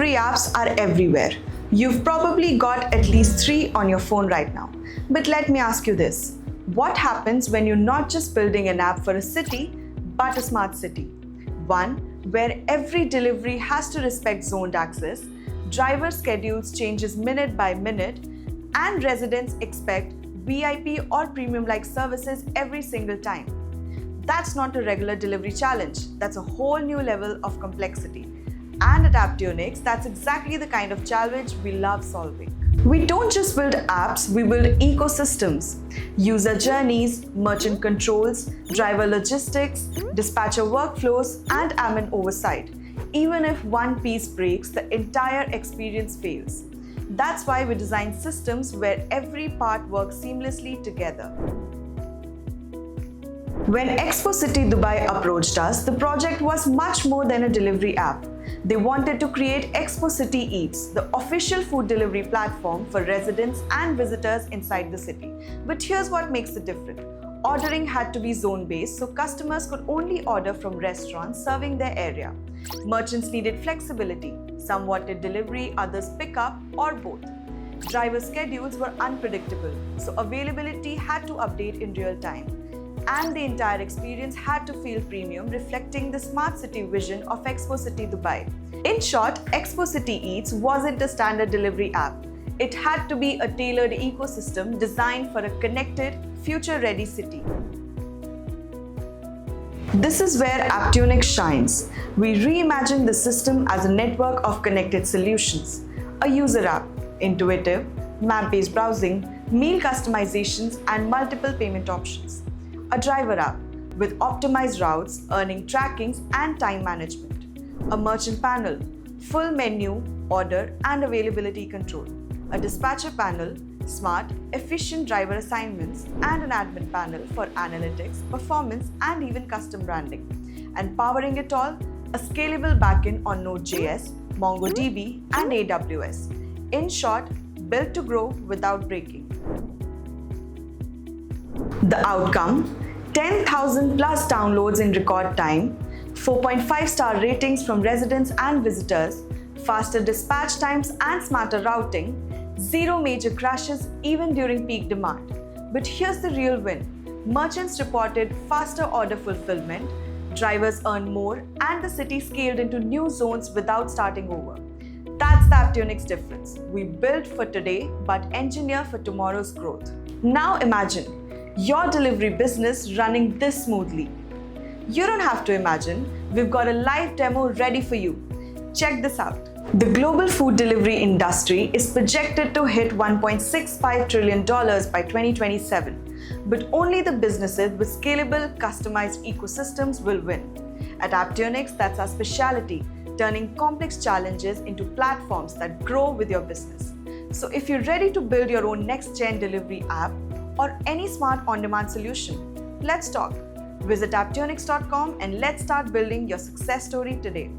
delivery apps are everywhere. You've probably got at least 3 on your phone right now. But let me ask you this. What happens when you're not just building an app for a city, but a smart city? One where every delivery has to respect zoned access, driver schedules changes minute by minute, and residents expect VIP or premium-like services every single time. That's not a regular delivery challenge. That's a whole new level of complexity. And at Apptunix, that's exactly the kind of challenge we love solving. We don't just build apps, we build ecosystems. User journeys, merchant controls, driver logistics, dispatcher workflows, and admin oversight. Even if one piece breaks, the entire experience fails. That's why we design systems where every part works seamlessly together. When Expo City Dubai approached us, the project was much more than a delivery app. They wanted to create Expo City Eats, the official food delivery platform for residents and visitors inside the city. But here's what makes it different. Ordering had to be zone-based, so customers could only order from restaurants serving their area. Merchants needed flexibility. Some wanted delivery, others pick-up, or both. Driver schedules were unpredictable, so availability had to update in real time. And the entire experience had to feel premium, reflecting the smart city vision of Expo City Dubai. In short, Expo City Eats wasn't a standard delivery app. It had to be a tailored ecosystem designed for a connected, future-ready city. This is where Apptunix shines. We reimagine the system as a network of connected solutions. A user app, intuitive, map-based browsing, meal customizations, and multiple payment options. A driver app with optimized routes, earning trackings, and time management. A merchant panel, full menu, order, and availability control. A dispatcher panel, smart, efficient driver assignments, and an admin panel for analytics, performance, and even custom branding. And powering it all, a scalable backend on Node.js, MongoDB, and AWS. In short, built to grow without breaking. The outcome, 10,000 plus downloads in record time, 4.5-star ratings from residents and visitors, faster dispatch times and smarter routing, 0 major crashes even during peak demand. But here's the real win. Merchants reported faster order fulfillment, drivers earned more, and the city scaled into new zones without starting over. That's the Apptunix difference. We build for today but engineer for tomorrow's growth. Now imagine your delivery business running this smoothly. You don't have to imagine, we've got a live demo ready for you. Check this out. The global food delivery industry is projected to hit $1.65 trillion by 2027, but only the businesses with scalable, customized ecosystems will win. At Apptunix, that's our specialty, turning complex challenges into platforms that grow with your business. So if you're ready to build your own next-gen delivery app, or any smart on-demand solution, let's talk. Visit apptunix.com and let's start building your success story today.